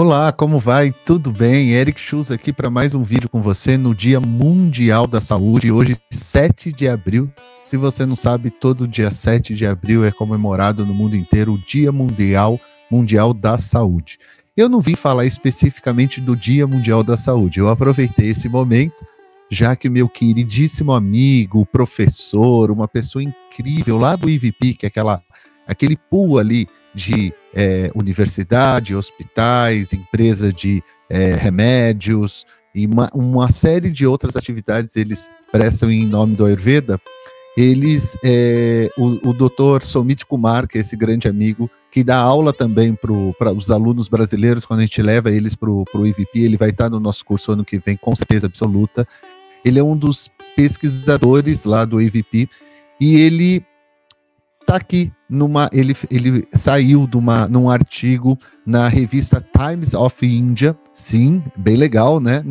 Olá, como vai? Tudo bem? Eric Schulz aqui para mais um vídeo com você no Dia Mundial da Saúde, hoje 7 de abril. Se você não sabe, todo dia 7 de abril é comemorado no mundo inteiro o Dia Mundial da Saúde. Eu não vim falar especificamente do Dia Mundial da Saúde, eu aproveitei esse momento, já que meu queridíssimo amigo, professor, uma pessoa incrível lá do IVP, que é aquele pool ali de universidade, hospitais, empresa de remédios e uma série de outras atividades eles prestam em nome do Ayurveda. O Dr. Somit Kumar, que é esse grande amigo, que dá aula também para os alunos brasileiros, quando a gente leva eles para o IVP, ele vai estar no nosso curso ano que vem, com certeza absoluta. Ele é um dos pesquisadores lá do IVP e ele está aqui ele saiu num artigo na revista Times of India, sim, bem legal, né?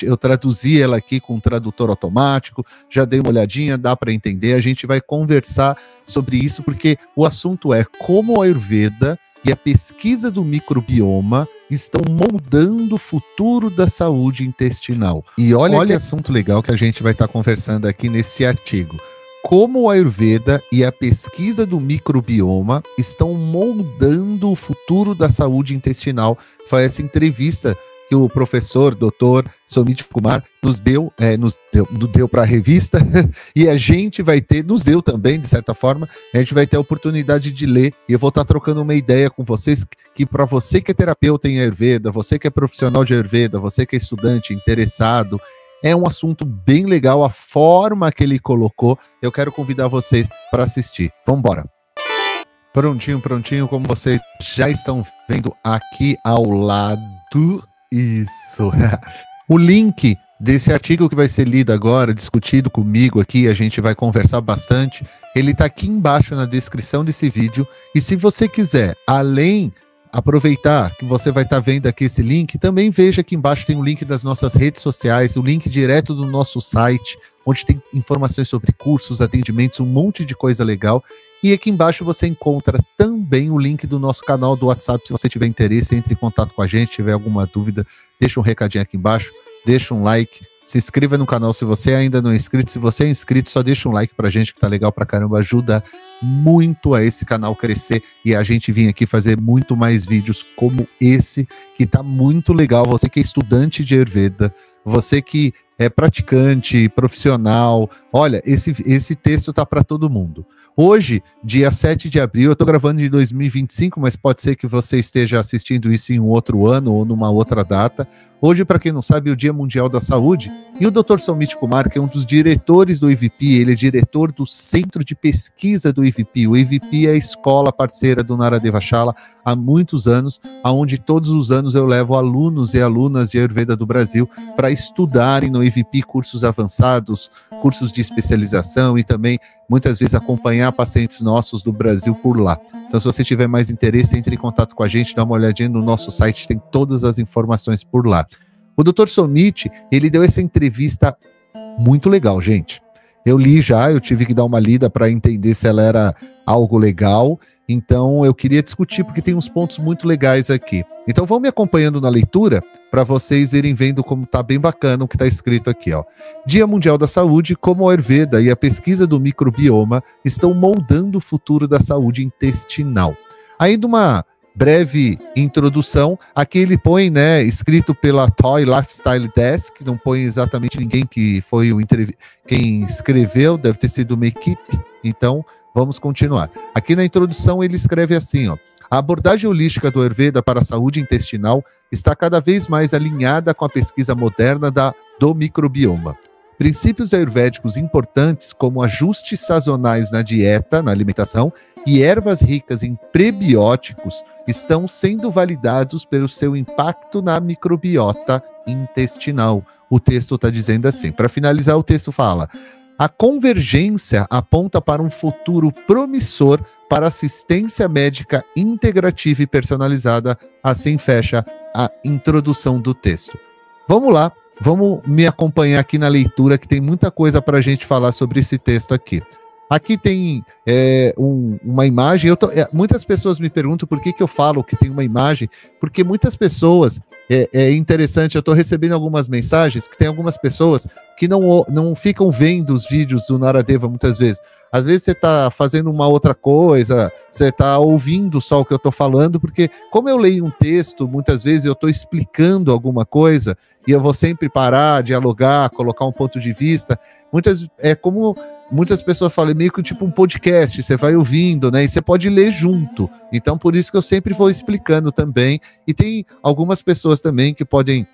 Eu traduzi ela aqui com um tradutor automático, já dei uma olhadinha, dá para entender, a gente vai conversar sobre isso, porque o assunto é como o Ayurveda e a pesquisa do microbioma estão moldando o futuro da saúde intestinal. E olha que assunto legal que a gente vai estar conversando aqui nesse artigo. Como o Ayurveda e a pesquisa do microbioma estão moldando o futuro da saúde intestinal. Foi essa entrevista que o professor, Dr. Somit Kumar, nos deu para a revista, e a gente vai nos deu também, de certa forma, a gente vai ter a oportunidade de ler, e eu vou estar trocando uma ideia com vocês, que para você que é terapeuta em Ayurveda, você que é profissional de Ayurveda, você que é estudante, interessado, é um assunto bem legal, a forma que ele colocou. Eu quero convidar vocês para assistir. Vamos embora. Prontinho, como vocês já estão vendo aqui ao lado. Isso. O link desse artigo que vai ser lido agora, discutido comigo aqui, a gente vai conversar bastante. Ele está aqui embaixo na descrição desse vídeo. E se você quiser, aproveitar que você vai estar vendo aqui esse link, também veja aqui embaixo tem um link das nossas redes sociais, o link direto do nosso site, onde tem informações sobre cursos, atendimentos, um monte de coisa legal. E aqui embaixo você encontra também o link do nosso canal do WhatsApp. Se você tiver interesse, entre em contato com a gente, tiver alguma dúvida, deixa um recadinho aqui embaixo, deixa um like, se inscreva no canal se você ainda não é inscrito. Se você é inscrito, só deixa um like pra gente, que tá legal pra caramba, ajuda muito a esse canal crescer e a gente vir aqui fazer muito mais vídeos como esse, que tá muito legal. Você que é estudante de Ayurveda, você que é praticante, profissional, olha, esse texto tá para todo mundo. Hoje, dia 7 de abril, eu estou gravando de 2025, mas pode ser que você esteja assistindo isso em um outro ano ou numa outra data. Hoje, para quem não sabe, é o Dia Mundial da Saúde. E o Dr. Somit Kumar, que é um dos diretores do IVP, ele é diretor do Centro de Pesquisa do IVP. O IVP é a escola parceira do Naradeva Shala há muitos anos, onde todos os anos eu levo alunos e alunas de Ayurveda do Brasil para estudarem no IVP cursos avançados, cursos de especialização e também muitas vezes acompanhar pacientes nossos do Brasil por lá. Então, se você tiver mais interesse, entre em contato com a gente, dá uma olhadinha no nosso site, tem todas as informações por lá. O Dr. Somit, ele deu essa entrevista muito legal, gente. Eu li já, eu tive que dar uma lida para entender se ela era algo legal, então eu queria discutir, porque tem uns pontos muito legais aqui. Então vão me acompanhando na leitura, para vocês irem vendo como tá bem bacana o que está escrito aqui, ó. Dia Mundial da Saúde, como o Ayurveda e a pesquisa do microbioma estão moldando o futuro da saúde intestinal. Ainda uma breve introdução, aqui ele põe, né, escrito pela Toy Lifestyle Desk, não põe exatamente ninguém que foi quem escreveu, deve ter sido uma equipe, então vamos continuar. Aqui na introdução ele escreve assim, ó: a abordagem holística do Ayurveda para a saúde intestinal está cada vez mais alinhada com a pesquisa moderna do microbioma. Princípios ayurvédicos importantes, como ajustes sazonais na dieta, na alimentação, e ervas ricas em prebióticos, estão sendo validados pelo seu impacto na microbiota intestinal. O texto está dizendo assim. Para finalizar, o texto fala: a convergência aponta para um futuro promissor para assistência médica integrativa e personalizada. Assim fecha a introdução do texto. Vamos lá, vamos me acompanhar aqui na leitura, que tem muita coisa para a gente falar sobre esse texto aqui. Aqui tem uma imagem. Muitas pessoas me perguntam por que eu falo que tem uma imagem, porque muitas pessoas, é interessante, eu estou recebendo algumas mensagens que tem algumas pessoas que não ficam vendo os vídeos do Naradeva muitas vezes. Às vezes você está fazendo uma outra coisa, você está ouvindo só o que eu estou falando, porque como eu leio um texto, muitas vezes eu estou explicando alguma coisa e eu vou sempre parar, dialogar, colocar um ponto de vista. Muitas pessoas falam, meio que tipo um podcast, você vai ouvindo, né? E você pode ler junto. Então, por isso que eu sempre vou explicando também. E tem algumas pessoas também que podem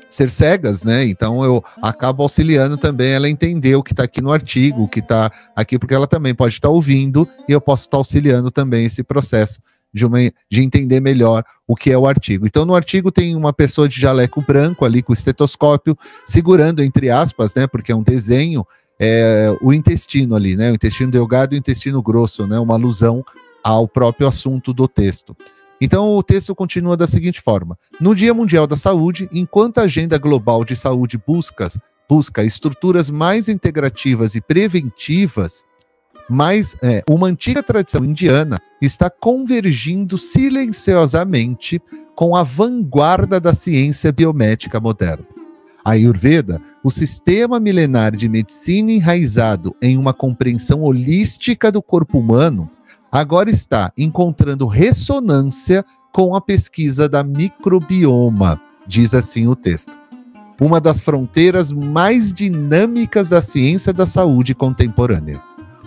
ser cegas, né? Então eu acabo auxiliando também ela a entender o que está aqui no artigo, o que está aqui, porque ela também pode estar ouvindo e eu posso estar auxiliando também esse processo de entender melhor o que é o artigo. Então no artigo tem uma pessoa de jaleco branco ali com o estetoscópio, segurando, entre aspas, né? Porque é um desenho, o intestino ali, né? O intestino delgado e o intestino grosso, né? Uma alusão ao próprio assunto do texto. Então o texto continua da seguinte forma: no Dia Mundial da Saúde, enquanto a Agenda Global de Saúde busca estruturas mais integrativas e preventivas, uma antiga tradição indiana está convergindo silenciosamente com a vanguarda da ciência biomédica moderna. A Ayurveda, o sistema milenar de medicina enraizado em uma compreensão holística do corpo humano, agora está encontrando ressonância com a pesquisa da microbioma, diz assim o texto. Uma das fronteiras mais dinâmicas da ciência da saúde contemporânea.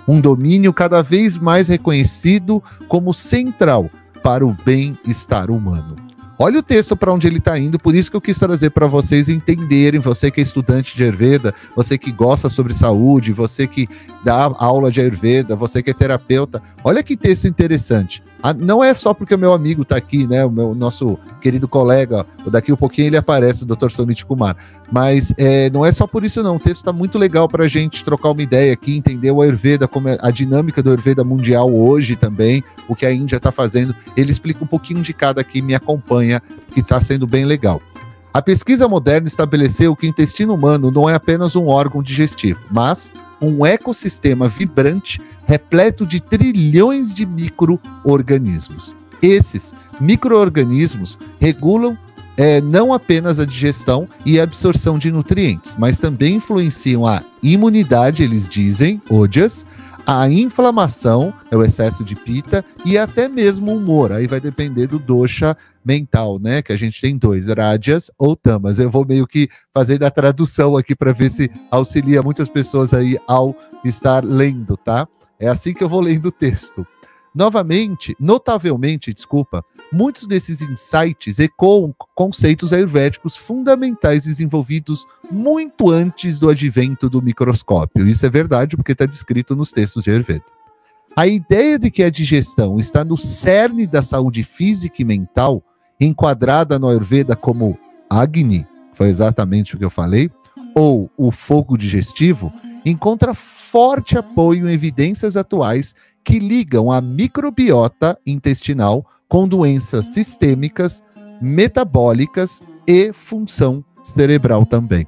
Um domínio cada vez mais reconhecido como central para o bem-estar humano. Olha o texto para onde ele está indo, por isso que eu quis trazer para vocês entenderem, você que é estudante de Ayurveda, você que gosta sobre saúde, você que dá aula de Ayurveda, você que é terapeuta, olha que texto interessante. Não é só porque o meu amigo está aqui, né, o nosso querido colega, daqui um pouquinho ele aparece, o Dr. Somit Kumar, mas não é só por isso não, o texto está muito legal para a gente trocar uma ideia aqui, entender o Ayurveda, como é a dinâmica do Ayurveda mundial hoje também, o que a Índia está fazendo, ele explica um pouquinho de cada aqui, me acompanha, que está sendo bem legal. A pesquisa moderna estabeleceu que o intestino humano não é apenas um órgão digestivo, mas um ecossistema vibrante, repleto de trilhões de micro-organismos. Esses micro-organismos regulam não apenas a digestão e a absorção de nutrientes, mas também influenciam a imunidade, eles dizem, ojas, a inflamação, o excesso de pita, e até mesmo o humor. Aí vai depender do dosha mental, né? Que a gente tem 2, rajas ou tamas. Eu vou meio que fazer da tradução aqui para ver se auxilia muitas pessoas aí ao estar lendo, tá? É assim que eu vou lendo o texto. Notavelmente, muitos desses insights ecoam conceitos ayurvédicos fundamentais desenvolvidos muito antes do advento do microscópio. Isso é verdade porque está descrito nos textos de Ayurveda. A ideia de que a digestão está no cerne da saúde física e mental, enquadrada no Ayurveda como Agni, foi exatamente o que eu falei, ou o fogo digestivo, encontra forte apoio em evidências atuais que ligam a microbiota intestinal com doenças sistêmicas, metabólicas e função cerebral também.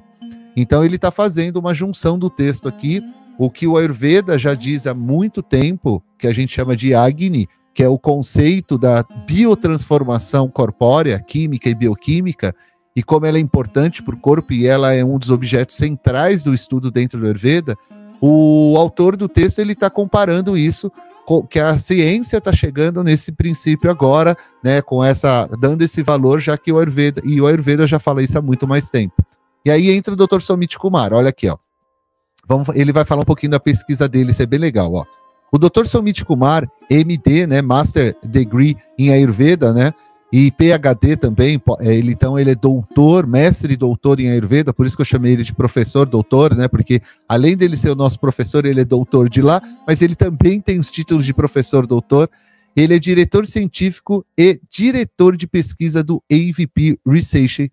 Então ele está fazendo uma junção do texto aqui, o que o Ayurveda já diz há muito tempo, que a gente chama de Agni, que é o conceito da biotransformação corpórea, química e bioquímica, e como ela é importante para o corpo e ela é um dos objetos centrais do estudo dentro do Ayurveda, o autor do texto ele está comparando isso que a ciência está chegando nesse princípio agora, né, com dando esse valor, já que o Ayurveda já fala isso há muito mais tempo. E aí entra o Dr. Somit Kumar, olha aqui, ó. Ele vai falar um pouquinho da pesquisa dele, isso é bem legal, ó. O Dr. Somit Kumar, MD, né, Master Degree em Ayurveda, né, e PhD também, ele é doutor, mestre e doutor em Ayurveda, por isso que eu chamei ele de professor doutor, né, porque além dele ser o nosso professor, ele é doutor de lá, mas ele também tem os títulos de professor doutor. Ele é diretor científico e diretor de pesquisa do AVP Research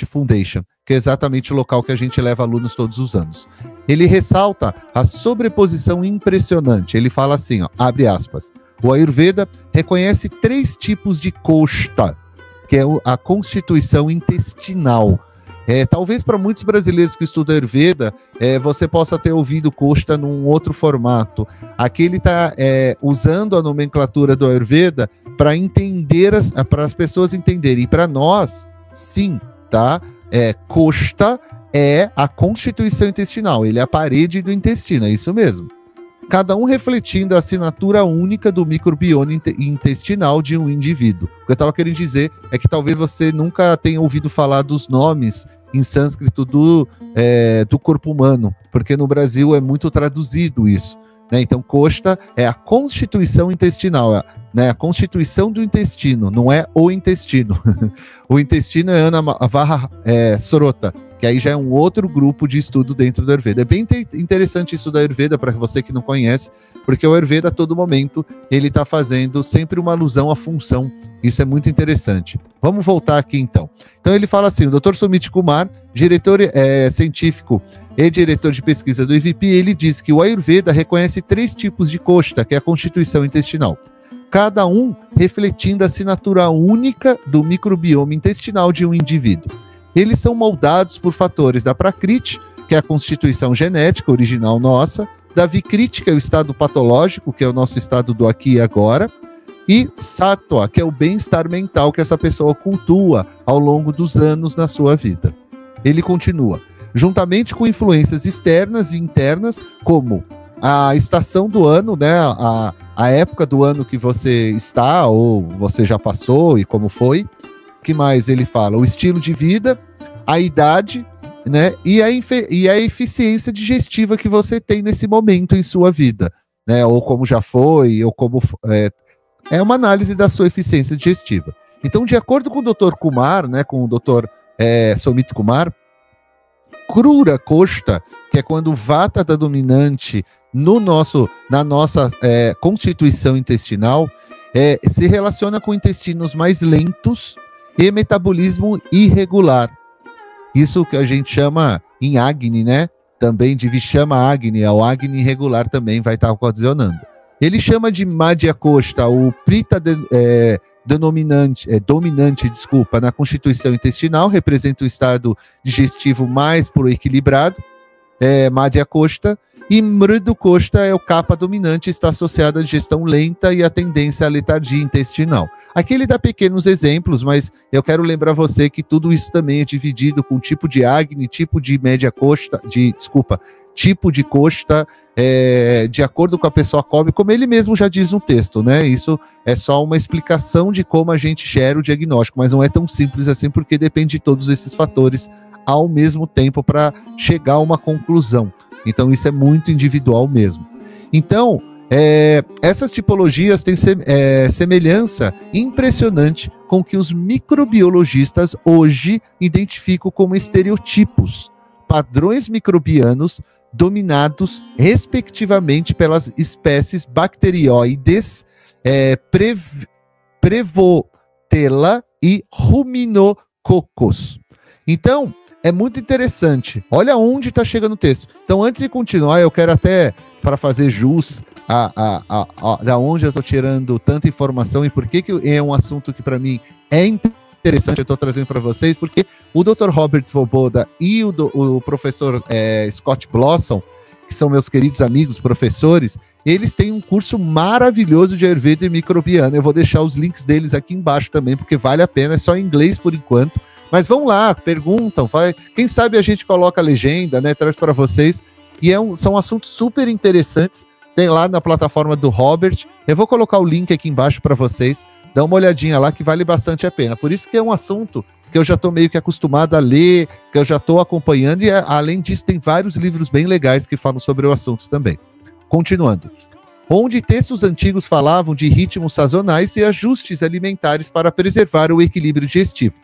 Foundation, que é exatamente o local que a gente leva alunos todos os anos. Ele ressalta a sobreposição impressionante, ele fala assim, ó, abre aspas, o Ayurveda reconhece 3 tipos de koshta, que é a constituição intestinal, Talvez para muitos brasileiros que estudam Ayurveda, você possa ter ouvido Kosta num outro formato. Aqui ele está usando a nomenclatura do Ayurveda para entender, para as pessoas entenderem. E para nós, sim, tá? Kosta é a constituição intestinal, ele é a parede do intestino, é isso mesmo. Cada um refletindo a assinatura única do microbioma intestinal de um indivíduo. O que eu estava querendo dizer é que talvez você nunca tenha ouvido falar dos nomes em sânscrito do corpo humano, porque no Brasil é muito traduzido isso. Né? Então, Kosta é a constituição intestinal, né? A constituição do intestino, não é o intestino. O intestino é Anavara Sorota, que aí já é um outro grupo de estudo dentro do Ayurveda. É bem interessante isso da Ayurveda, para você que não conhece, porque o Ayurveda, a todo momento, ele está fazendo sempre uma alusão à função. Isso é muito interessante. Vamos voltar aqui, então. Então, ele fala assim, o Dr. Sumit Kumar, diretor científico e diretor de pesquisa do IVP, ele diz que o Ayurveda reconhece 3 tipos de Kosta, que é a constituição intestinal. Cada um refletindo a assinatura única do microbioma intestinal de um indivíduo. Eles são moldados por fatores da Prakriti, que é a constituição genética original nossa, da Vikriti, que é o estado patológico, que é o nosso estado do aqui e agora, e Sattva, que é o bem-estar mental que essa pessoa cultua ao longo dos anos na sua vida. Ele continua, juntamente com influências externas e internas, como a estação do ano, né, a época do ano que você está, ou você já passou e como foi. Que mais ele fala? O estilo de vida, a idade, né, e a eficiência digestiva que você tem nesse momento em sua vida, né, ou como já foi, ou como é uma análise da sua eficiência digestiva. Então, de acordo com o Dr. Kumar, né, com o Dr. Sumit Kumar, Krura Kosta, que é quando o Vata está dominante na nossa constituição intestinal, se relaciona com intestinos mais lentos e metabolismo irregular. Isso que a gente chama em Agni, né? Também de Vishama Agni, o Agni irregular também vai estar ocasionando. Ele chama de Madhya Kosta, o Prita dominante, na constituição intestinal, representa o estado digestivo mais equilibrado, Madhya Kosta, e Mridu Kosta é o Kapha dominante, está associado à digestão lenta e à tendência à letargia intestinal. Aqui ele dá pequenos exemplos, mas eu quero lembrar você que tudo isso também é dividido com tipo de Agni, tipo de tipo de Kosta, de acordo com a pessoa come, como ele mesmo já diz no texto, né? Isso é só uma explicação de como a gente gera o diagnóstico, mas não é tão simples assim, porque depende de todos esses fatores ao mesmo tempo para chegar a uma conclusão. Então, isso é muito individual mesmo. Então, essas tipologias têm semelhança impressionante com o que os microbiologistas hoje identificam como estereotipos, padrões microbianos dominados, respectivamente, pelas espécies bacterióides Prevotella e Ruminococcus. Então, é muito interessante. Olha onde está chegando o texto. Então, antes de continuar, eu quero até, para fazer jus da onde eu estou tirando tanta informação e por que é um assunto que, para mim, é interessante, eu estou trazendo para vocês, porque o Dr. Robert Svoboda e o professor Scott Blossom, que são meus queridos amigos, professores, eles têm um curso maravilhoso de Ayurveda e microbiana. Eu vou deixar os links deles aqui embaixo também, porque vale a pena, é só em inglês por enquanto. Mas vão lá, perguntam, quem sabe a gente coloca a legenda, né, traz para vocês. E são assuntos super interessantes. Tem lá na plataforma do Robert. Eu vou colocar o link aqui embaixo para vocês. Dá uma olhadinha lá que vale bastante a pena. Por isso que é um assunto que eu já estou meio que acostumado a ler, que eu já estou acompanhando. E além disso, tem vários livros bem legais que falam sobre o assunto também. Continuando. Onde textos antigos falavam de ritmos sazonais e ajustes alimentares para preservar o equilíbrio digestivo.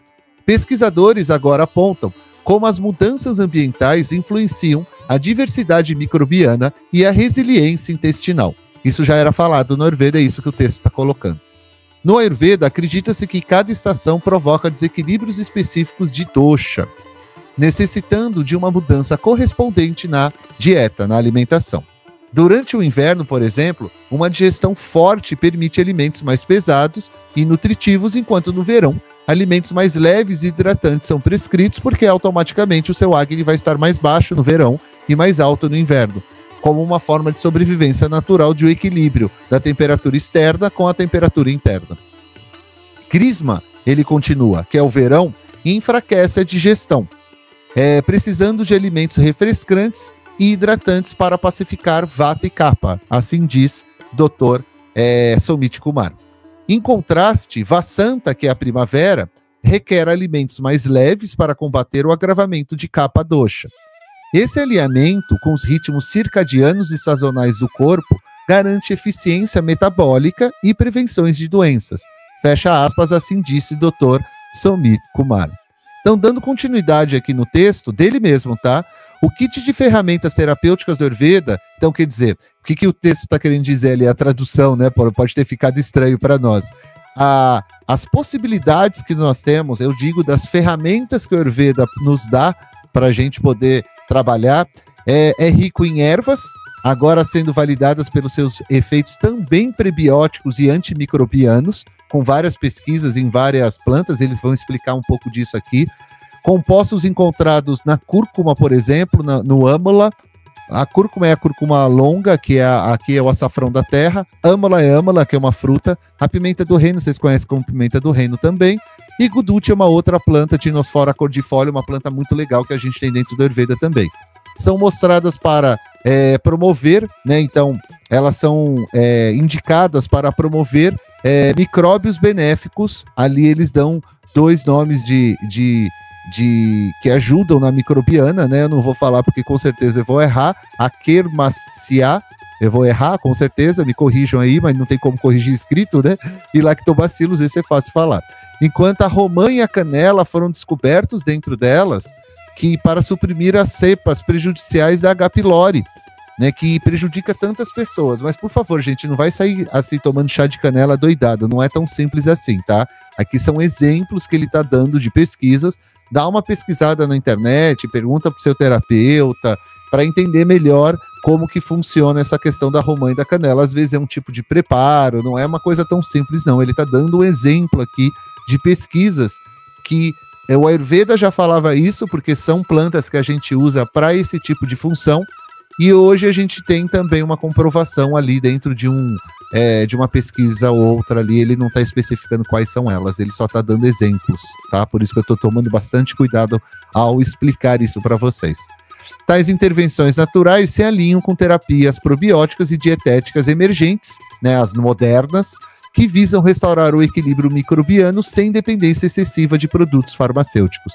Pesquisadores agora apontam como as mudanças ambientais influenciam a diversidade microbiana e a resiliência intestinal. Isso já era falado no Ayurveda, é isso que o texto está colocando. No Ayurveda, acredita-se que cada estação provoca desequilíbrios específicos de dosha, necessitando de uma mudança correspondente na dieta, na alimentação. Durante o inverno, por exemplo, uma digestão forte permite alimentos mais pesados e nutritivos, enquanto no verão, alimentos mais leves e hidratantes são prescritos porque automaticamente o seu Agni vai estar mais baixo no verão e mais alto no inverno, como uma forma de sobrevivência natural de um equilíbrio da temperatura externa com a temperatura interna. Crisma, ele continua, que é o verão, enfraquece a digestão, precisando de alimentos refrescantes e hidratantes para pacificar Vata e Kapha, assim diz Dr. Somit Kumar. Em contraste, Vasanta, que é a primavera, requer alimentos mais leves para combater o agravamento de Kapha Dosha. Esse alinhamento com os ritmos circadianos e sazonais do corpo garante eficiência metabólica e prevenções de doenças. Fecha aspas, assim disse Dr. Somit Kumar. Então, dando continuidade aqui no texto, dele mesmo, tá? O kit de ferramentas terapêuticas do Ayurveda, então quer dizer, o que o texto está querendo dizer ali, a tradução, né? Pode ter ficado estranho para nós. As possibilidades que nós temos, eu digo, das ferramentas que o Ayurveda nos dá para a gente poder trabalhar, é rico em ervas, agora sendo validadas pelos seus efeitos também prebióticos e antimicrobianos, com várias pesquisas em várias plantas, eles vão explicar um pouco disso aqui. Compostos encontrados na cúrcuma, por exemplo, no âmala. A cúrcuma é a cúrcuma longa, aqui é o açafrão da terra. Âmala é âmala, que é uma fruta. A pimenta do reino, vocês conhecem como pimenta do reino também. E guduti é uma outra planta, Tinosfora cordifolia, uma planta muito legal que a gente tem dentro do Ayurveda também. São mostradas para promover, né? Então, elas são indicadas para promover micróbios benéficos. Ali eles dão 2 nomes que ajudam na microbiana, né? Eu não vou falar porque com certeza eu vou errar. Akkermansia, eu vou errar, com certeza, me corrijam aí, mas não tem como corrigir escrito, né? E lactobacillus, esse é fácil falar. Enquanto a romã e a canela foram descobertos dentro delas que para suprimir as cepas prejudiciais da H. pylori, né, que prejudica tantas pessoas. Mas, por favor, gente, não vai sair assim tomando chá de canela doidado, não é tão simples assim, tá? Aqui são exemplos que ele está dando de pesquisas. Dá uma pesquisada na internet, pergunta para o seu terapeuta, para entender melhor como que funciona essa questão da romã e da canela. Às vezes é um tipo de preparo, não é uma coisa tão simples, não. Ele está dando um exemplo aqui de pesquisas que o Ayurveda já falava isso, porque são plantas que a gente usa para esse tipo de função. E hoje a gente tem também uma comprovação ali dentro de uma pesquisa ou outra ali. Ele não está especificando quais são elas, ele só está dando exemplos, tá? Por isso que eu estou tomando bastante cuidado ao explicar isso para vocês. Tais intervenções naturais se alinham com terapias probióticas e dietéticas emergentes, né, as modernas, que visam restaurar o equilíbrio microbiano sem dependência excessiva de produtos farmacêuticos.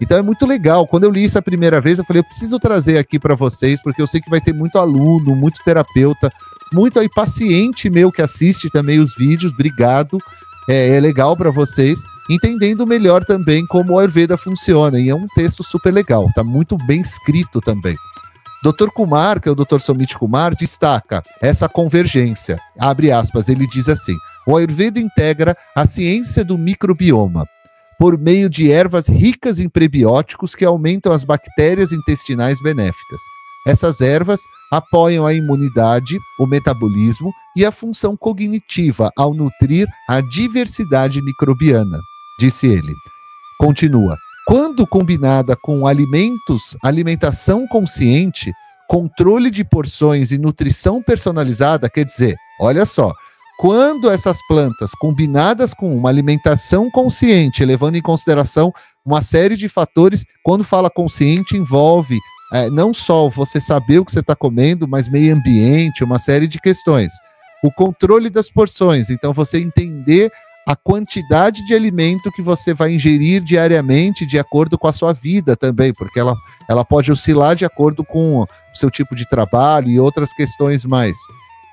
Então é muito legal. Quando eu li isso a primeira vez, eu falei, eu preciso trazer aqui para vocês, porque eu sei que vai ter muito aluno, muito terapeuta, muito aí paciente meu que assiste também os vídeos. Obrigado. É legal para vocês, entendendo melhor também como o Ayurveda funciona. E é um texto super legal, tá muito bem escrito também. Dr. Kumar, que é o Dr. Somit Kumar, destaca essa convergência. Abre aspas, ele diz assim: o Ayurveda integra a ciência do microbioma por meio de ervas ricas em prebióticos que aumentam as bactérias intestinais benéficas. Essas ervas apoiam a imunidade, o metabolismo e a função cognitiva ao nutrir a diversidade microbiana, disse ele. Continua. Quando combinada com alimentação consciente, controle de porções e nutrição personalizada, quer dizer, olha só, quando essas plantas, combinadas com uma alimentação consciente, levando em consideração uma série de fatores, quando fala consciente, envolve não só você saber o que você está comendo, mas meio ambiente, uma série de questões. O controle das porções, então você entender a quantidade de alimento que você vai ingerir diariamente de acordo com a sua vida também, porque ela pode oscilar de acordo com o seu tipo de trabalho e outras questões mais.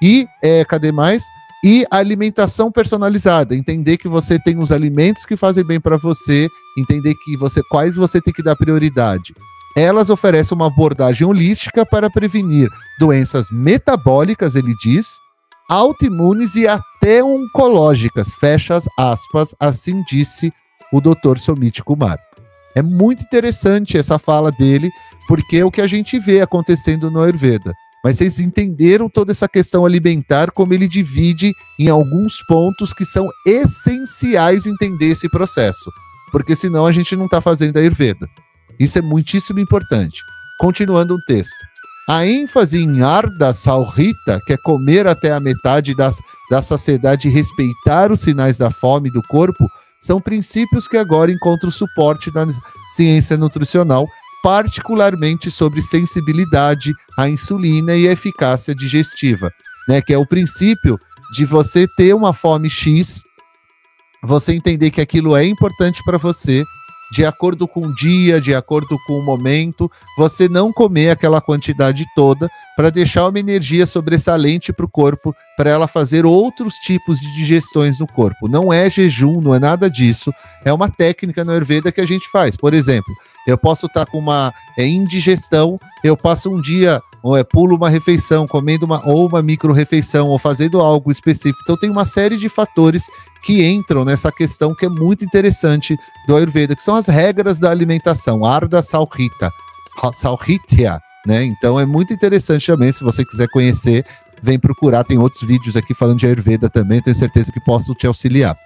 E, cadê mais? E a alimentação personalizada, entender que você tem os alimentos que fazem bem para você, entender que quais você tem que dar prioridade. Elas oferecem uma abordagem holística para prevenir doenças metabólicas, ele diz, autoimunes e até oncológicas, fecha as aspas, assim disse o Dr. Somit Kumar. É muito interessante essa fala dele, porque é o que a gente vê acontecendo no Ayurveda. mas vocês entenderam toda essa questão alimentar, como ele divide em alguns pontos que são essenciais entender esse processo, porque senão a gente não está fazendo a Ayurveda. Isso é muitíssimo importante. Continuando o texto. A ênfase em Ardha Salhita, que é comer até a metade da saciedade e respeitar os sinais da fome do corpo, são princípios que agora encontram suporte na ciência nutricional, particularmente sobre sensibilidade à insulina e eficácia digestiva, né? Que é o princípio de você ter uma fome X, você entender que aquilo é importante para você, de acordo com o dia, de acordo com o momento, você não comer aquela quantidade toda para deixar uma energia sobressalente para o corpo, para ela fazer outros tipos de digestões no corpo. Não é jejum, não é nada disso, é uma técnica na Ayurveda que a gente faz. Por exemplo, eu posso estar com uma indigestão, eu passo um dia, pulo uma refeição, comendo uma micro-refeição, ou fazendo algo específico. Então tem uma série de fatores que entram nessa questão que é muito interessante do Ayurveda, que são as regras da alimentação, Ardha Salhita, né? Então é muito interessante também, se você quiser conhecer, vem procurar, tem outros vídeos aqui falando de Ayurveda também, tenho certeza que posso te auxiliar.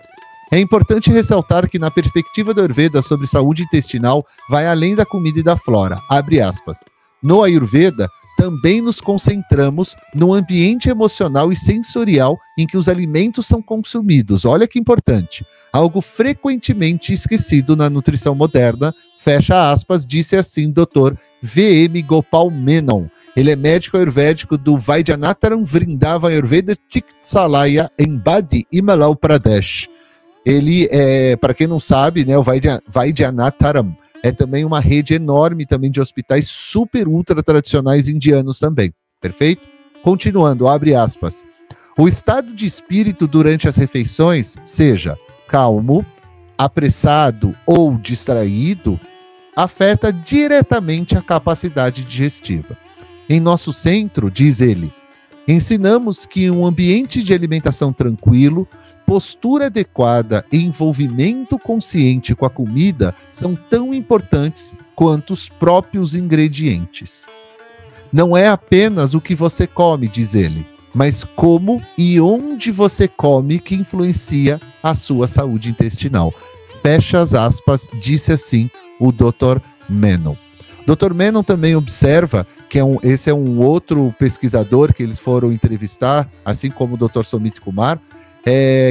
É importante ressaltar que na perspectiva do Ayurveda sobre saúde intestinal, vai além da comida e da flora, abre aspas. No Ayurveda, também nos concentramos no ambiente emocional e sensorial em que os alimentos são consumidos. Olha que importante. Algo frequentemente esquecido na nutrição moderna, fecha aspas, disse assim Dr. V.M. Gopal Menon. Ele é médico ayurvédico do Vaidyanatharam Vrindavan Ayurveda Chikitsalaya em Badi, Himachal Pradesh. Ele é, para quem não sabe, né, o Vaidyanatharam é também uma rede enorme também de hospitais super ultra tradicionais indianos também, perfeito? Continuando, abre aspas. O estado de espírito durante as refeições, seja calmo, apressado ou distraído, afeta diretamente a capacidade digestiva. Em nosso centro, diz ele, ensinamos que um ambiente de alimentação tranquilo, postura adequada e envolvimento consciente com a comida são tão importantes quanto os próprios ingredientes. Não é apenas o que você come, diz ele, mas como e onde você come que influencia a sua saúde intestinal. Fecha as aspas, disse assim o Dr. Menon. Dr. Menon também observa que esse é um outro pesquisador que eles foram entrevistar, assim como o Dr. Somit Kumar,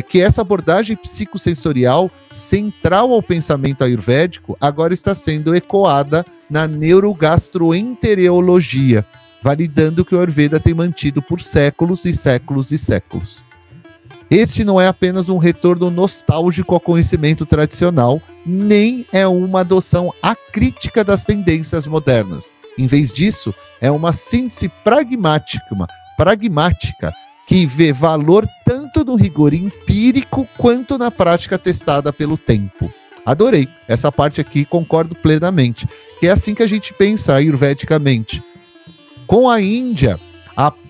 que essa abordagem psicossensorial central ao pensamento ayurvédico agora está sendo ecoada na neurogastroenterologia, validando que o Ayurveda tem mantido por séculos e séculos e séculos. Este não é apenas um retorno nostálgico ao conhecimento tradicional, nem é uma adoção acrítica das tendências modernas. Em vez disso, é uma síntese pragmática que vê valor tanto no rigor empírico quanto na prática testada pelo tempo. Adorei. Essa parte aqui concordo plenamente. Que é assim que a gente pensa ayurvedicamente. Com a Índia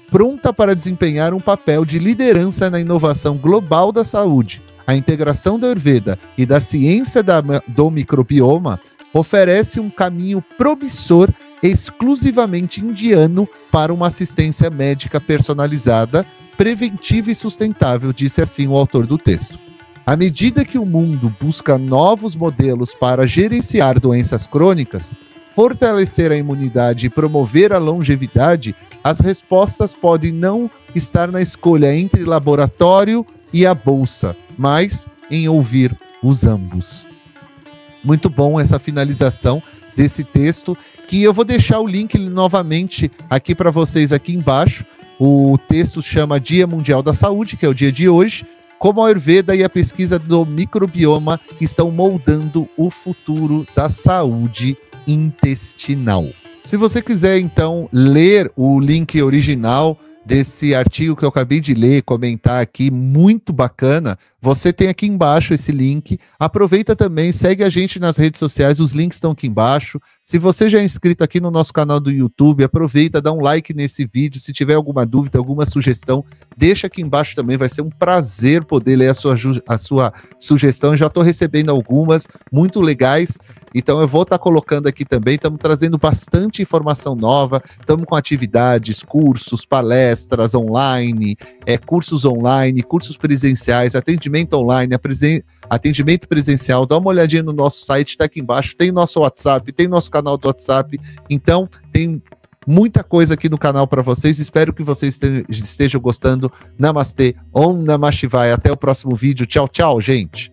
pronta para desempenhar um papel de liderança na inovação global da saúde, a integração da Ayurveda e da ciência do microbioma oferece um caminho promissor exclusivamente indiano para uma assistência médica personalizada, preventiva e sustentável, disse assim o autor do texto. À medida que o mundo busca novos modelos para gerenciar doenças crônicas, fortalecer a imunidade e promover a longevidade, as respostas podem não estar na escolha entre laboratório e a bolsa, mas em ouvir os ambos. Muito bom essa finalização desse texto, que eu vou deixar o link novamente aqui para vocês aqui embaixo. O texto chama Dia Mundial da Saúde, que é o dia de hoje, como a Ayurveda e a pesquisa do microbioma estão moldando o futuro da saúde intestinal. Se você quiser, então, ler o link original desse artigo que eu acabei de ler, comentar aqui, muito bacana, você tem aqui embaixo esse link. Aproveita também, segue a gente nas redes sociais, os links estão aqui embaixo. Se você já é inscrito aqui no nosso canal do YouTube, aproveita, dá um like nesse vídeo. Se tiver alguma dúvida, alguma sugestão, deixa aqui embaixo também, vai ser um prazer poder ler a sua sugestão. Já estou recebendo algumas muito legais Então eu vou estar colocando aqui também, estamos trazendo bastante informação nova, estamos com atividades, cursos, palestras online, cursos online, cursos presenciais, atendimento online, atendimento presencial. Dá uma olhadinha no nosso site, está aqui embaixo, tem nosso WhatsApp, tem nosso canal do WhatsApp, então tem muita coisa aqui no canal para vocês. Espero que vocês estejam gostando. Namastê, Om Namah Shivaya. Até o próximo vídeo. Tchau, tchau, gente.